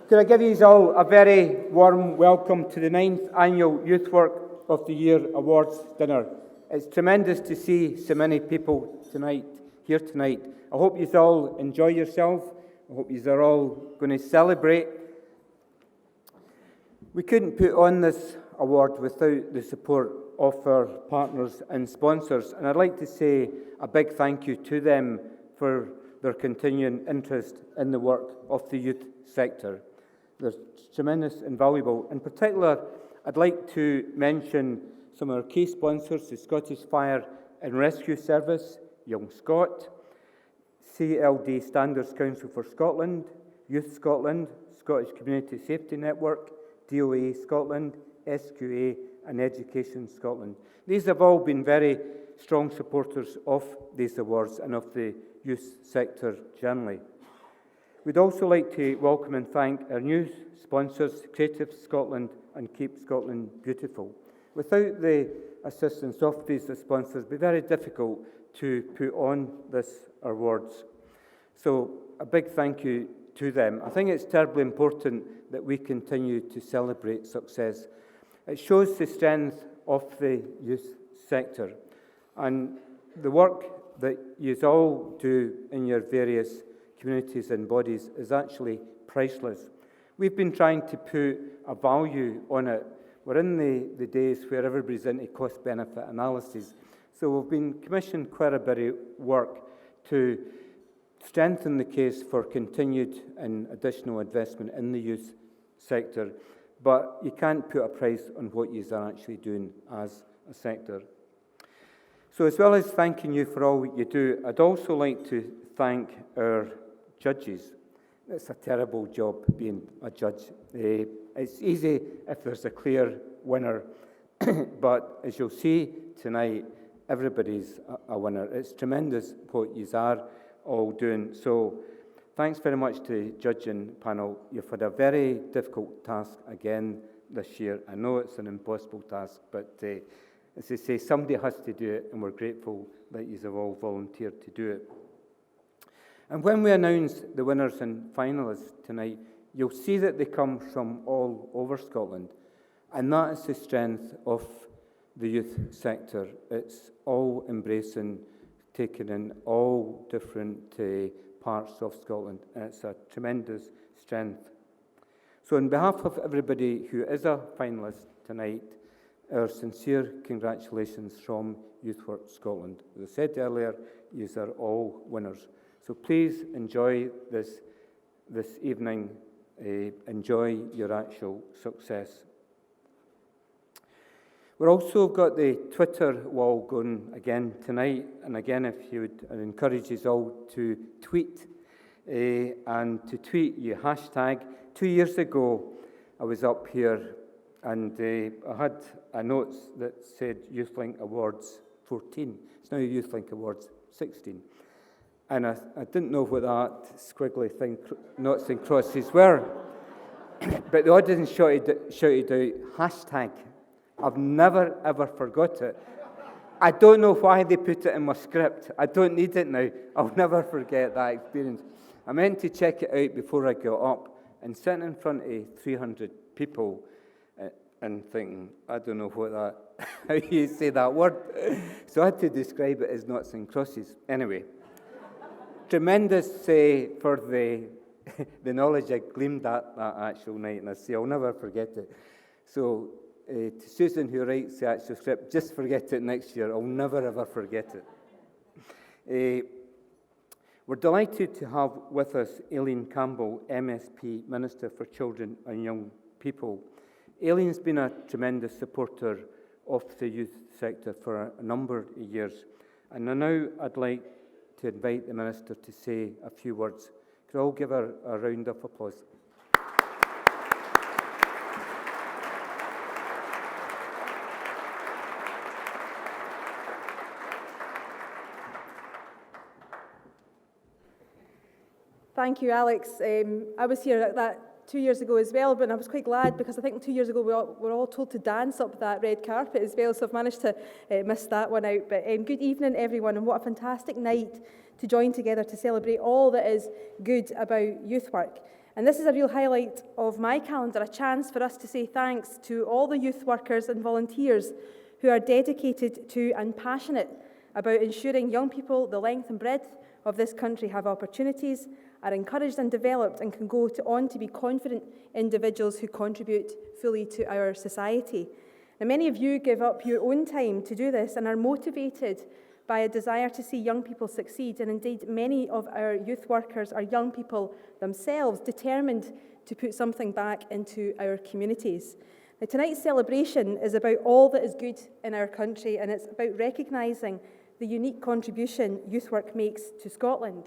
Could I give you all a very warm welcome to the 9th Annual Youth Work of the Year Awards dinner. It's tremendous to see so many people here tonight. I hope you all enjoy yourself. I hope you are all going to celebrate. We couldn't put on this award without the support of our partners and sponsors, and I'd like to say a big thank you to them for their continuing interest in the work of the youth sector. They're tremendous and valuable. In particular, I'd like to mention some of our key sponsors: the Scottish Fire and Rescue Service, Young Scot, CLD Standards Council for Scotland, Youth Scotland, Scottish Community Safety Network, DOA Scotland, SQA and Education Scotland. These have all been very strong supporters of these awards and of the youth sector generally. We'd also like to welcome and thank our new sponsors, Creative Scotland and Keep Scotland Beautiful. Without the assistance of these sponsors, it would be very difficult to put on this awards. So a big thank you to them. I think it's terribly important that we continue to celebrate success. It shows the strength of the youth sector and the work that you all do in your various communities and bodies is actually priceless. We've been trying to put a value on it. We're in the days where everybody's into cost-benefit analysis. So we've been commissioned quite a bit of work to strengthen the case for continued and additional investment in the youth sector. But you can't put a price on what you are actually doing as a sector. So as well as thanking you for all you do, I'd also like to thank our judges. It's a terrible job being a judge. It's easy if there's a clear winner, but as you'll see tonight, everybody's a winner. It's tremendous what you are all doing. So thanks very much to the judging panel. You've had a very difficult task again this year. I know it's an impossible task, but as I say, somebody has to do it, and we're grateful that you have all volunteered to do it. And when we announce the winners and finalists tonight, you'll see that they come from all over Scotland. And that is the strength of the youth sector. It's all embracing, taking in all different parts of Scotland. And it's a tremendous strength. So on behalf of everybody who is a finalist tonight, our sincere congratulations from Youth Work Scotland. As I said earlier, you are all winners. So please enjoy this evening. Enjoy your actual success. We've also got the Twitter wall going again tonight. And again, if you would, I encourage you all to tweet. And to tweet, you hashtag. 2 years ago, I was up here and I had a note that said YouthLink Awards 14. It's now YouthLink Awards 16. And I didn't know what that squiggly thing, knots and crosses were. But the audience shouted out, hashtag. I've never, ever forgot it. I don't know why they put it in my script. I don't need it now. I'll never forget that experience. I meant to check it out before I got up, and sitting in front of 300 people and thinking, I don't know how you say that word. So I had to describe it as knots and crosses. Anyway. Tremendous for the knowledge I gleaned that actual night, and I say I'll never forget it. So to Susan, who writes the actual script, just forget it next year. I'll never ever forget it. We're delighted to have with us Aileen Campbell, MSP Minister for Children and Young People. Aileen's been a tremendous supporter of the youth sector for a number of years, and now I'd like to invite the Minister to say a few words. Could all give her a round of applause? Thank you, Alex. I was here at that 2 years ago as well, but I was quite glad because I think 2 years ago we were all told to dance up that red carpet as well, so I've managed to miss that one out. But good evening, everyone, and what a fantastic night to join together to celebrate all that is good about youth work. And this is a real highlight of my calendar, a chance for us to say thanks to all the youth workers and volunteers who are dedicated to and passionate about ensuring young people, the length and breadth of this country, have opportunities, are encouraged and developed, and can go on to be confident individuals who contribute fully to our society. And many of you give up your own time to do this and are motivated by a desire to see young people succeed. And indeed, many of our youth workers are young people themselves, determined to put something back into our communities. Now, tonight's celebration is about all that is good in our country, and it's about recognising the unique contribution youth work makes to Scotland.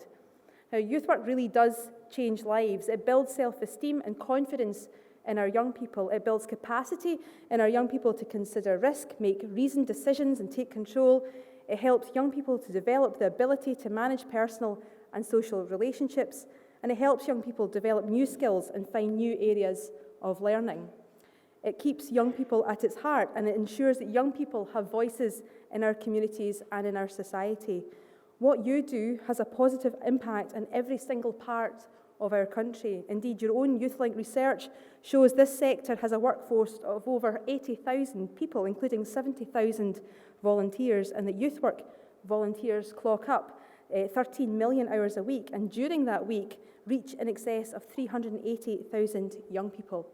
Now, youth work really does change lives. It builds self-esteem and confidence in our young people. It builds capacity in our young people to consider risk, make reasoned decisions and take control. It helps young people to develop the ability to manage personal and social relationships, and it helps young people develop new skills and find new areas of learning. It keeps young people at its heart, and it ensures that young people have voices in our communities and in our society. What you do has a positive impact on every single part of our country. Indeed, your own YouthLink research shows this sector has a workforce of over 80,000 people, including 70,000 volunteers, and that youth work volunteers clock up 13 million hours a week, and during that week reach in excess of 380,000 young people.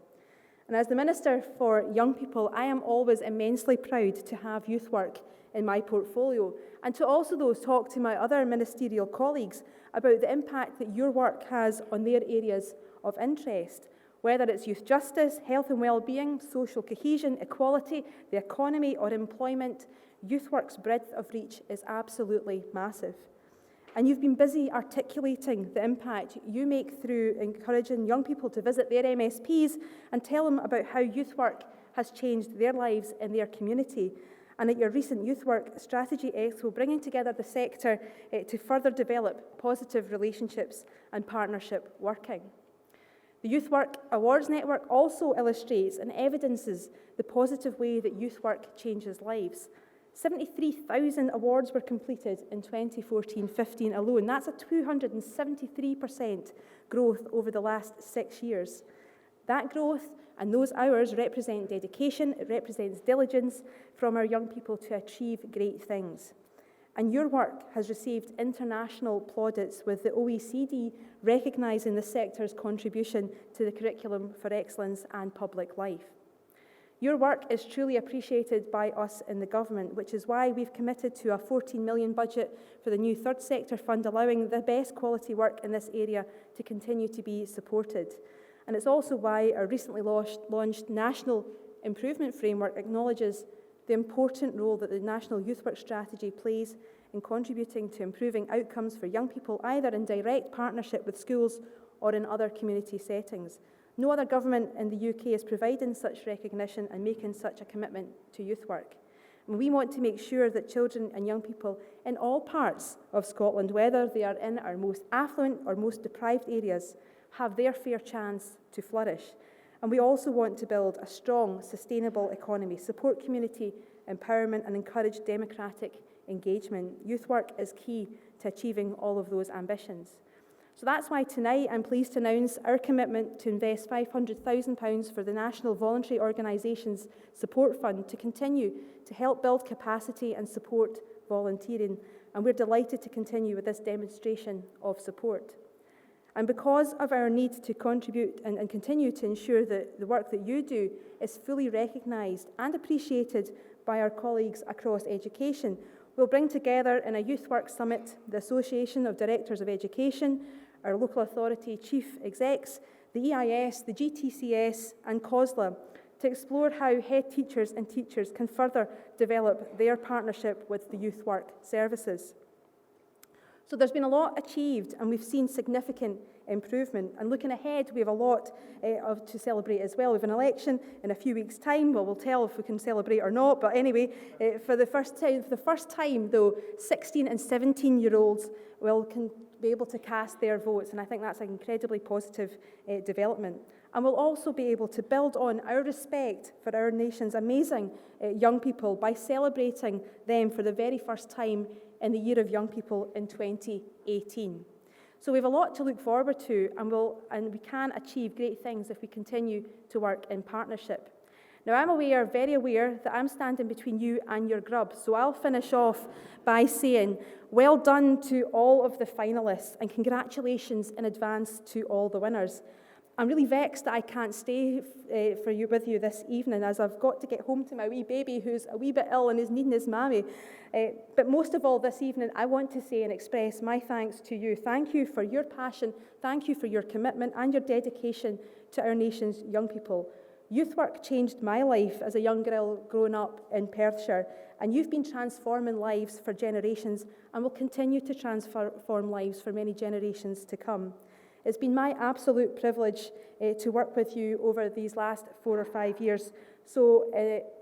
And as the Minister for Young People, I am always immensely proud to have youth work in my portfolio, and to also talk to my other ministerial colleagues about the impact that your work has on their areas of interest, whether it's youth justice, health and well-being, social cohesion, equality, the economy or employment. Youth work's breadth of reach is absolutely massive. And you've been busy articulating the impact you make through encouraging young people to visit their MSPs and tell them about how youth work has changed their lives in their community. And at your recent Youth Work Strategy Expo, bringing together the sector to further develop positive relationships and partnership working. The Youth Work Awards Network also illustrates and evidences the positive way that youth work changes lives. 73,000 awards were completed in 2014-15 alone. That's a 273% growth over the last 6 years. That growth and those hours represent dedication, it represents diligence from our young people to achieve great things. And your work has received international plaudits, with the OECD recognising the sector's contribution to the curriculum for excellence and public life. Your work is truly appreciated by us in the government, which is why we've committed to a 14 million budget for the new third sector fund, allowing the best quality work in this area to continue to be supported. And it's also why our recently launched National Improvement Framework acknowledges the important role that the National Youth Work Strategy plays in contributing to improving outcomes for young people, either in direct partnership with schools or in other community settings. No other government in the UK is providing such recognition and making such a commitment to youth work. And we want to make sure that children and young people in all parts of Scotland, whether they are in our most affluent or most deprived areas, have their fair chance to flourish. And we also want to build a strong, sustainable economy, support community empowerment and encourage democratic engagement. Youth work is key to achieving all of those ambitions. So that's why tonight I'm pleased to announce our commitment to invest £500,000 for the National Voluntary Organisations Support Fund to continue to help build capacity and support volunteering. And we're delighted to continue with this demonstration of support. And because of our need to contribute and continue to ensure that the work that you do is fully recognised and appreciated by our colleagues across education, we'll bring together in a Youth Work Summit the Association of Directors of Education, our local authority chief execs, the EIS, the GTCS and COSLA to explore how head teachers and teachers can further develop their partnership with the youth work services. So there's been a lot achieved and we've seen significant improvement. And looking ahead, we have a lot to celebrate as well. We have an election in a few weeks' time. Well, we'll tell if we can celebrate or not. But anyway, for the first time, though, 16 and 17-year-olds can be able to cast their votes. And I think that's an incredibly positive development. And we'll also be able to build on our respect for our nation's amazing young people by celebrating them for the very first time in the Year of Young People in 2018. So we have a lot to look forward to, and we can achieve great things if we continue to work in partnership. Now, I'm very aware, that I'm standing between you and your grub, so I'll finish off by saying, well done to all of the finalists, and congratulations in advance to all the winners. I'm really vexed that I can't stay with you this evening, as I've got to get home to my wee baby who's a wee bit ill and is needing his mammy. But most of all this evening, I want to say and express my thanks to you. Thank you for your passion, thank you for your commitment and your dedication to our nation's young people. Youth work changed my life as a young girl growing up in Perthshire, and you've been transforming lives for generations and will continue to transform lives for many generations to come. It's been my absolute privilege to work with you over these last 4 or 5 years. So,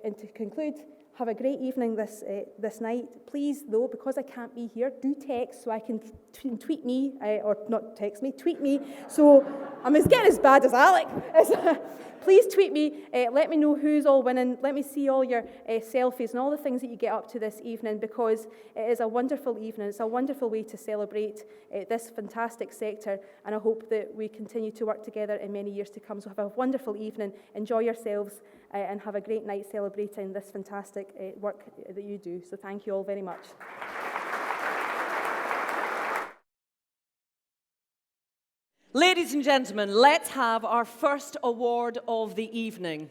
and to conclude, have a great evening this night. Please, though, because I can't be here, do text so I can tweet me, or not text me, tweet me. So I'm getting as bad as Alec. Please tweet me, let me know who's all winning, let me see all your selfies and all the things that you get up to this evening, because it is a wonderful evening. It's a wonderful way to celebrate this fantastic sector, and I hope that we continue to work together in many years to come. So have a wonderful evening, enjoy yourselves, and have a great night celebrating this fantastic work that you do. So thank you all very much. Ladies and gentlemen, let's have our first award of the evening.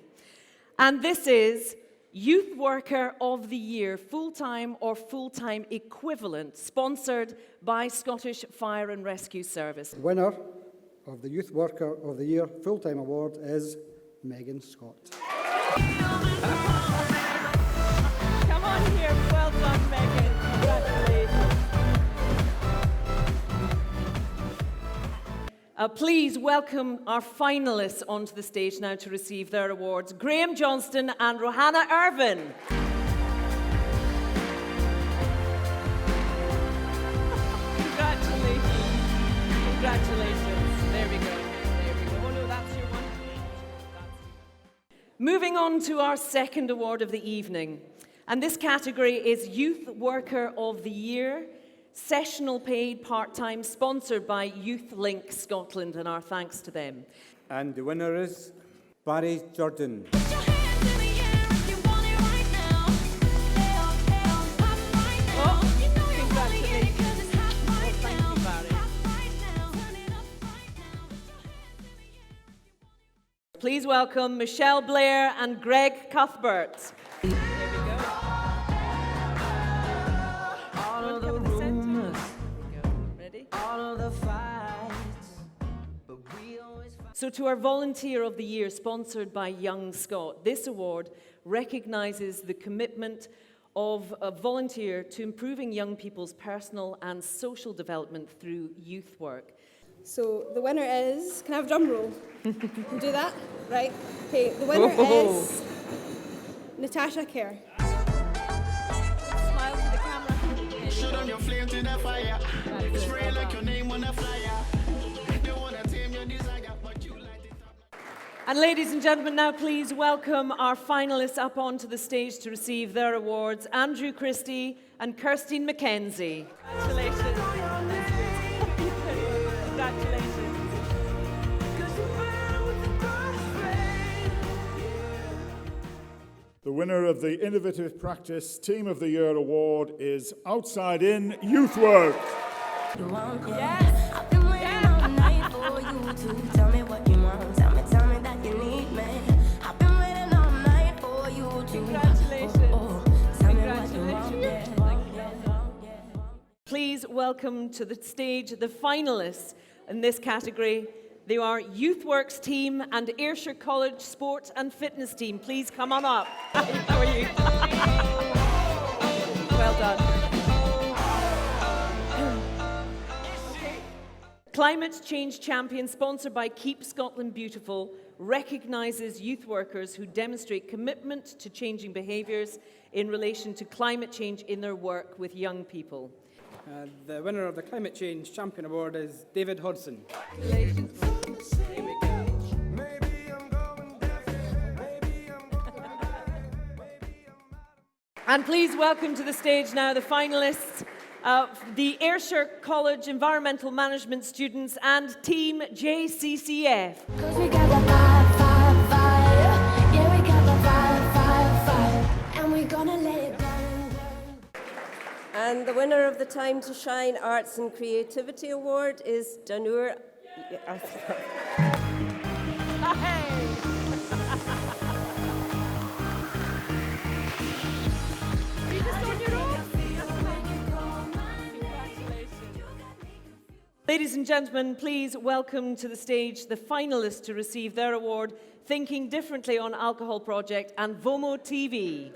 And this is Youth Worker of the Year, full-time or full-time equivalent, sponsored by Scottish Fire and Rescue Service. The winner of the Youth Worker of the Year full-time award is Megan Scott. Come on here, well done, Megan. Congratulations. Please welcome our finalists onto the stage now to receive their awards. Graham Johnston and Rohanna Irvin. Congratulations. Congratulations. There we go. Oh no, that's your one. Moving on to our second award of the evening. And this category is Youth Worker of the Year, sessional paid part-time, sponsored by Youth Link Scotland, and our thanks to them. And the winner is Barry Jordan. Please welcome Michelle Blair and Greg Cuthbert. There we go. All of the rumors, ready? All of the fights, but we always fight. So to our Volunteer of the Year, sponsored by Young Scot, this award recognises the commitment of a volunteer to improving young people's personal and social development through youth work. So the winner is, can I have a drum roll? Can you do that? Right. Okay, the winner is Natasha Kerr. Smile to the camera. Shoot on your flame to the fire. Spray like your name on a flyer. They wanna tame your desire, but you light it up. And ladies and gentlemen, now please welcome our finalists up onto the stage to receive their awards, Andrew Christie and Kirsteen McKenzie. Congratulations. Congratulations. The winner of the Innovative Practice Team of the Year award is Outside In Youth Work. Yes. I've been waiting all night for you to tell me what you want. Tell me that you need me. I've been waiting all night for you to. Congratulations. Tell me what you want. Please welcome to the stage the finalists in this category. They are Youth Works team and Ayrshire College Sport and Fitness team. Please come on up. How are you? Well done. Climate Change Champion, sponsored by Keep Scotland Beautiful, recognises youth workers who demonstrate commitment to changing behaviours in relation to climate change in their work with young people. The winner of the Climate Change Champion Award is David Hodson. Congratulations. Here we go. And please welcome to the stage now the finalists the Ayrshire College Environmental Management students and Team JCCF. 'Cause we got the fire, fire, fire. Yeah, we got the fire, fire, fire. And we're gonna let it burn, burn. And the winner of the Time to Shine Arts and Creativity Award is Danur. Ladies and gentlemen, please welcome to the stage the finalists to receive their award, Thinking Differently on Alcohol Project and VOMO TV.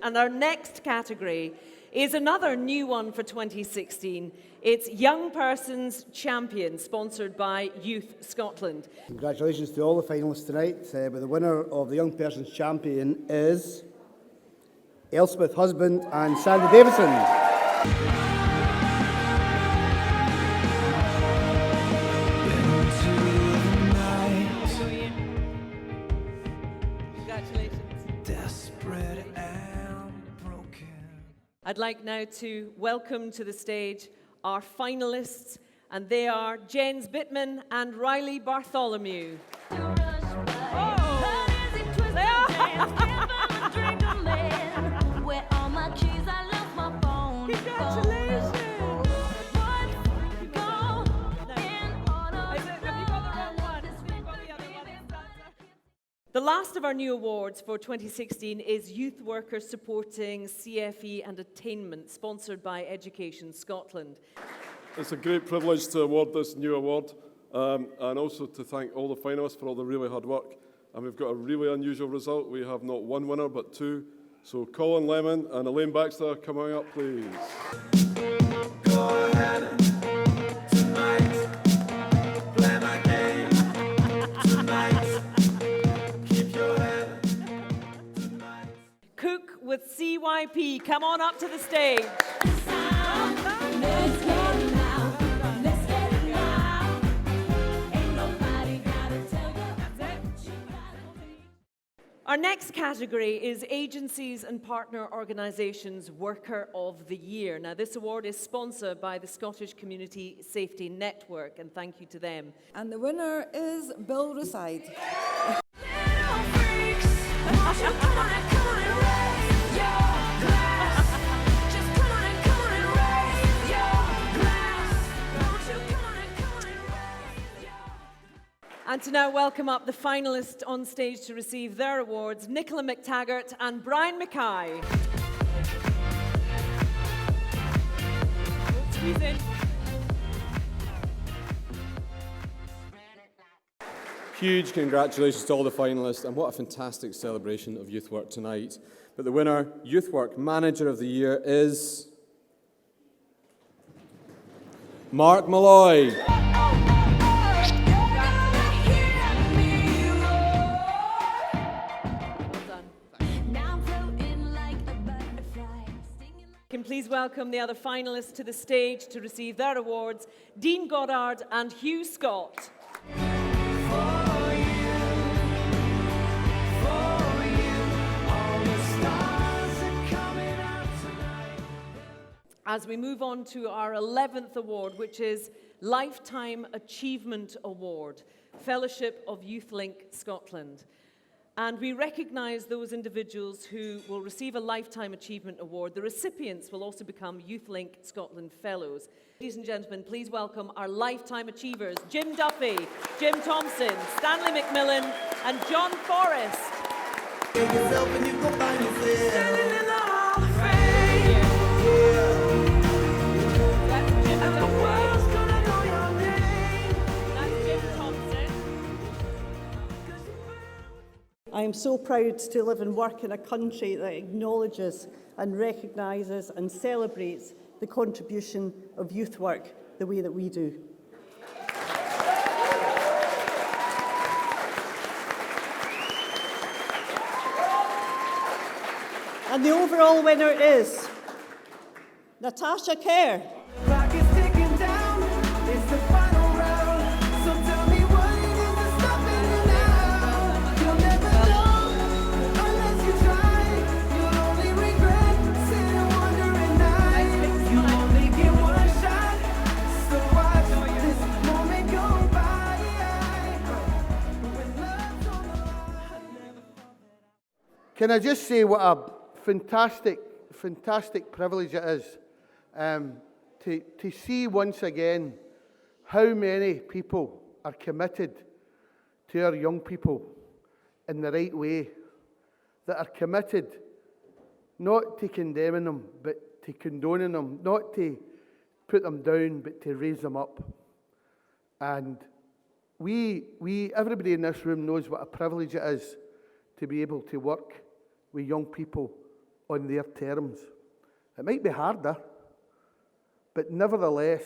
And our next category is another new one for 2016. It's Young Person's Champion, sponsored by Youth Scotland. Congratulations to all the finalists tonight, but the winner of the Young Person's Champion is Elspeth Husband and Sandy Davison. I'd like now to welcome to the stage our finalists, and they are Jens Bittman and Riley Bartholomew. The last of our new awards for 2016 is Youth Worker Supporting CFE and Attainment, sponsored by Education Scotland. It's a great privilege to award this new award, and also to thank all the finalists for all the really hard work. And we've got a really unusual result. We have not one winner, but two. So Colin Lemon and Elaine Baxter coming up, please. Go ahead tonight, play my game tonight. Keep your head tonight. Cook with CYP, come on up to the stage. Our next category is Agencies and Partner Organisations Worker of the Year. Now, this award is sponsored by the Scottish Community Safety Network, and thank you to them. And the winner is Bill Reside. And to now welcome up the finalists on stage to receive their awards, Nicola McTaggart and Brian Mackay. Squeeze in. Huge congratulations to all the finalists, and what a fantastic celebration of youth work tonight. But the winner, Youth Work Manager of the Year, is Mark Malloy. Can please welcome the other finalists to the stage to receive their awards, Dean Goddard and Hugh Scott. As we move on to our 11th award, which is Lifetime Achievement Award, Fellowship of YouthLink Scotland. And we recognise those individuals who will receive a Lifetime Achievement Award. The recipients will also become YouthLink Scotland Fellows. Ladies and gentlemen, please welcome our Lifetime Achievers, Jim Duffy, Jim Thompson, Stanley McMillan, and John Forrest. I am so proud to live and work in a country that acknowledges and recognises and celebrates the contribution of youth work the way that we do. And the overall winner is Natasha Kerr. Can I just say what a fantastic privilege it is to see once again how many people are committed to our young people in the right way, that are committed not to condemning them, but to condoning them, not to put them down, but to raise them up. And everybody in this room knows what a privilege it is to be able to work with young people on their terms. It might be harder, but nevertheless,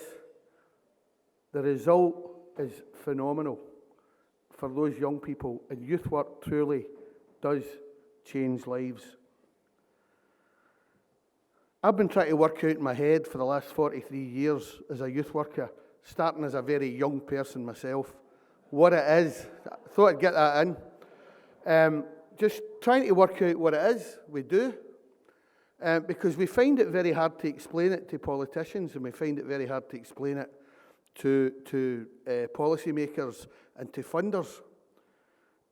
the result is phenomenal for those young people, and youth work truly does change lives. I've been trying to work out in my head for the last 43 years as a youth worker, starting as a very young person myself, what it is. I thought I'd get that in. Just trying to work out what it is we do, because we find it very hard to explain it to politicians, and we find it very hard to explain it to policymakers and to funders.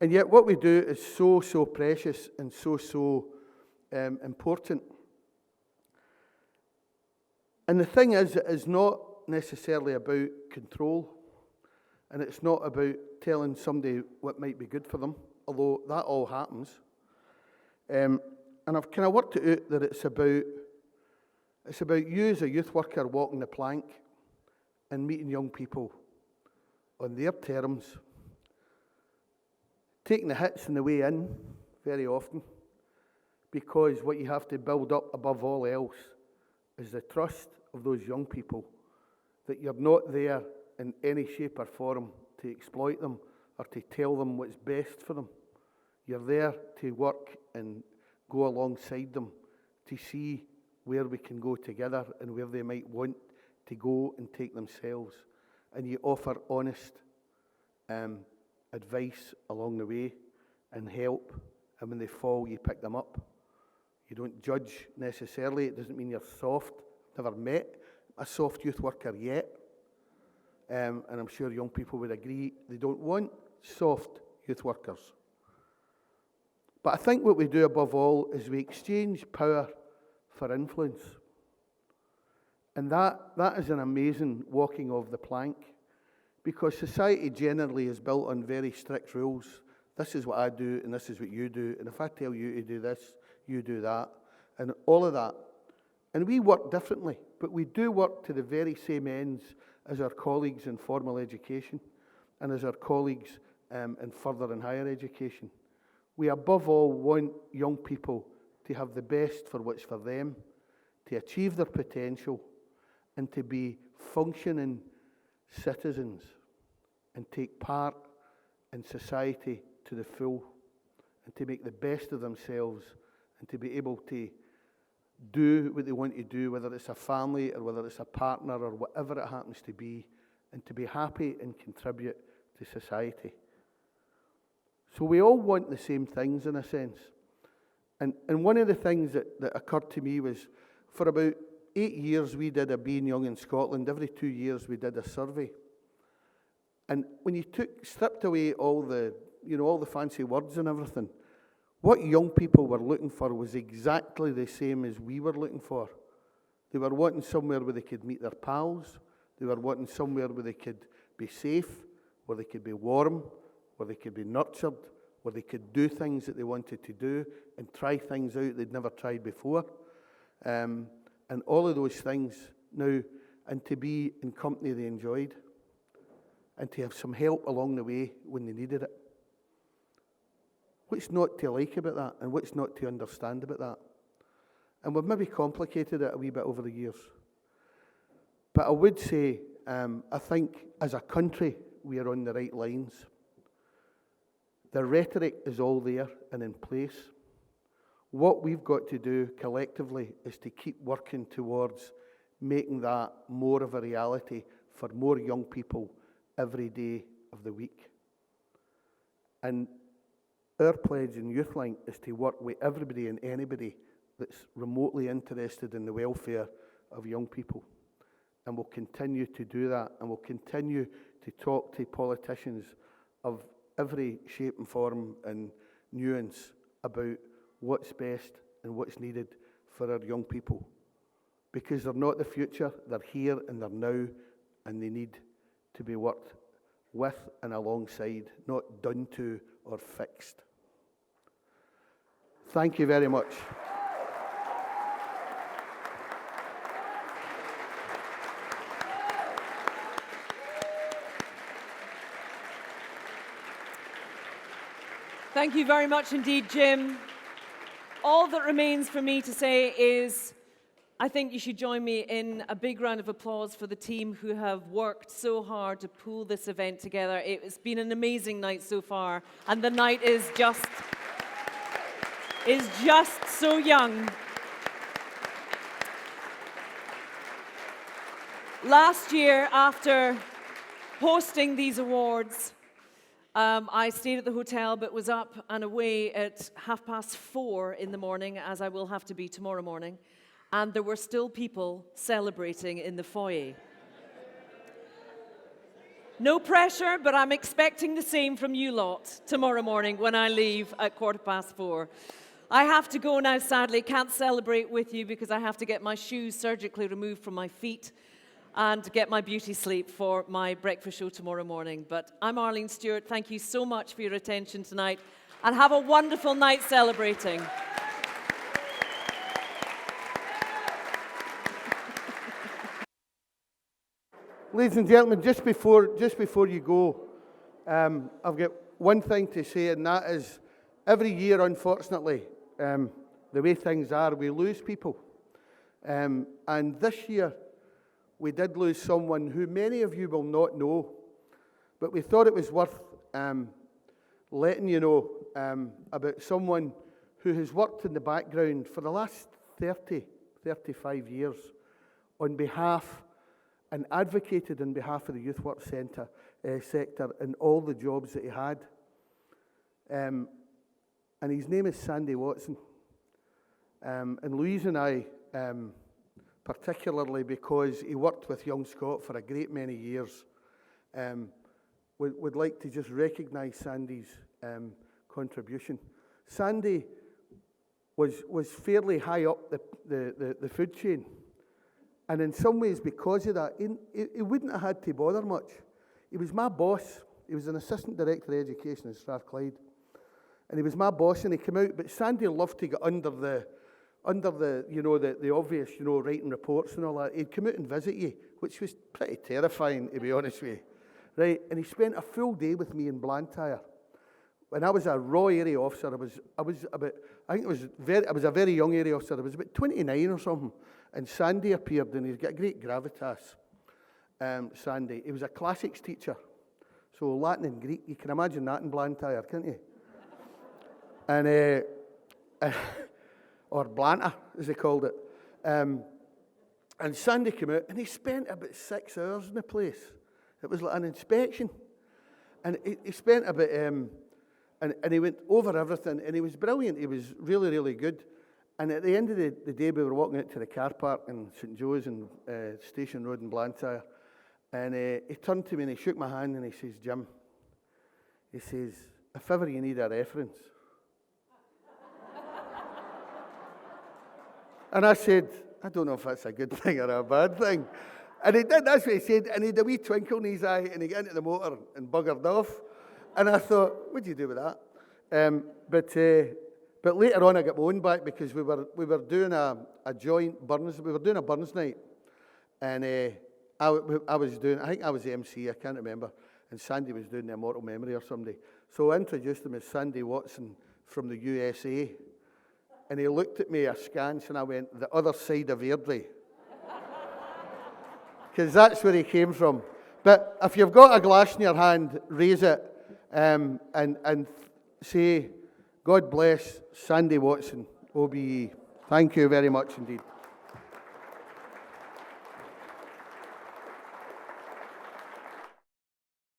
And yet what we do is so precious and so important. And the thing is, it is not necessarily about control, and it's not about telling somebody what might be good for them, although that all happens. And I've kind of worked it out that it's about you as a youth worker walking the plank and meeting young people on their terms, taking the hits on the way in very often, because what you have to build up above all else is the trust of those young people, that you're not there in any shape or form to exploit them or to tell them what's best for them. You're there to work and go alongside them to see where we can go together and where they might want to go and take themselves. And you offer honest advice along the way and help. And when they fall, you pick them up. You don't judge necessarily. It doesn't mean you're soft. Never met a soft youth worker yet. And I'm sure young people would agree they don't want soft youth workers. But I think what we do above all is we exchange power for influence. And that is an amazing walking of the plank, because society generally is built on very strict rules. This is what I do, and this is what you do, and if I tell you to do this, you do that, and all of that. And we work differently, but we do work to the very same ends as our colleagues in formal education and as our colleagues in further and higher education. We above all want young people to have the best for what's for them, to achieve their potential, and to be functioning citizens and take part in society to the full, and to make the best of themselves, and to be able to do what they want to do, whether it's a family or whether it's a partner or whatever it happens to be, and to be happy and contribute to society. So we all want the same things in a sense. And one of the things that occurred to me was, for about 8 years we did a Being Young in Scotland. Every 2 years we did a survey. And when you stripped away all the fancy words and everything, what young people were looking for was exactly the same as we were looking for. They were wanting somewhere where they could meet their pals. They were wanting somewhere where they could be safe, where they could be warm, where they could be nurtured, where they could do things that they wanted to do and try things out they'd never tried before. And all of those things now, and to be in company they enjoyed, and to have some help along the way when they needed it. What's not to like about that, and what's not to understand about that? And we've maybe complicated it a wee bit over the years. But I would say, I think as a country, we are on the right lines. The rhetoric is all there and in place. What we've got to do collectively is to keep working towards making that more of a reality for more young people every day of the week. And our pledge in YouthLink is to work with everybody and anybody that's remotely interested in the welfare of young people. And we'll continue to do that, and we'll continue to talk to politicians of every shape and form and nuance about what's best and what's needed for our young people. Because they're not the future, they're here and they're now, and they need to be worked with and alongside, not done to or fixed. Thank you very much. Thank you very much indeed, Jim. All that remains for me to say is I think you should join me in a big round of applause for the team who have worked so hard to pull this event together. It's been an amazing night so far, and the night is just so young. Last year, after hosting these awards, I stayed at the hotel but was up and away at 4:30 in the morning, as I will have to be tomorrow morning, and there were still people celebrating in the foyer. No pressure, but I'm expecting the same from you lot tomorrow morning when I leave at 4:15. I have to go now, sadly. Can't celebrate with you because I have to get my shoes surgically removed from my feet and get my beauty sleep for my breakfast show tomorrow morning. But I'm Arlene Stewart. Thank you so much for your attention tonight, and have a wonderful night celebrating. Ladies and gentlemen, just before you go, I've got one thing to say, and that is every year, unfortunately, the way things are, we lose people. And this year, we did lose someone who many of you will not know, but we thought it was worth letting you know about someone who has worked in the background for the last 35 years on behalf and advocated on behalf of the Youth Work sector in all the jobs that he had. And his name is Sandy Watson. And Louise and I, particularly because he worked with Young Scott for a great many years, would like to just recognise Sandy's contribution. Sandy was fairly high up the food chain. And in some ways, because of that, he wouldn't have had to bother much. He was my boss. He was an assistant director of education in Strathclyde. And he was my boss, and he came out. But Sandy loved to get under the obvious, writing reports and all that. He'd come out and visit you, which was pretty terrifying, to be honest with you. Right? And he spent a full day with me in Blantyre. When I was a raw area officer, I was a very young area officer. I was about 29 or something. And Sandy appeared, and he's got great gravitas. Sandy, he was a classics teacher, so Latin and Greek. You can imagine that in Blantyre, can't you? And or Blanta, as they called it. And Sandy came out, and he spent about 6 hours in the place. It was like an inspection, and he spent about and he went over everything, and he was brilliant. He was really, really good. And at the end of the day, we were walking out to the car park in St. Joe's and Station Road in Blantyre. And he turned to me and he shook my hand and he says, "Jim," he says, "if ever you need a reference." And I said, "I don't know if that's a good thing or a bad thing." And he did, that's what he said. And he had a wee twinkle in his eye, and he got into the motor and buggered off. And I thought, what do you do with that? But later on, I got my own back because we were doing a joint Burns. We were doing a Burns night, and I was doing. I think I was the MC. I can't remember. And Sandy was doing the Immortal Memory or somebody. So I introduced him as Sandy Watson from the USA, and he looked at me askance, and I went, "The other side of Airdrie," because that's where he came from. But if you've got a glass in your hand, raise it and say, "God bless Sandy Watson, OBE." Thank you very much indeed.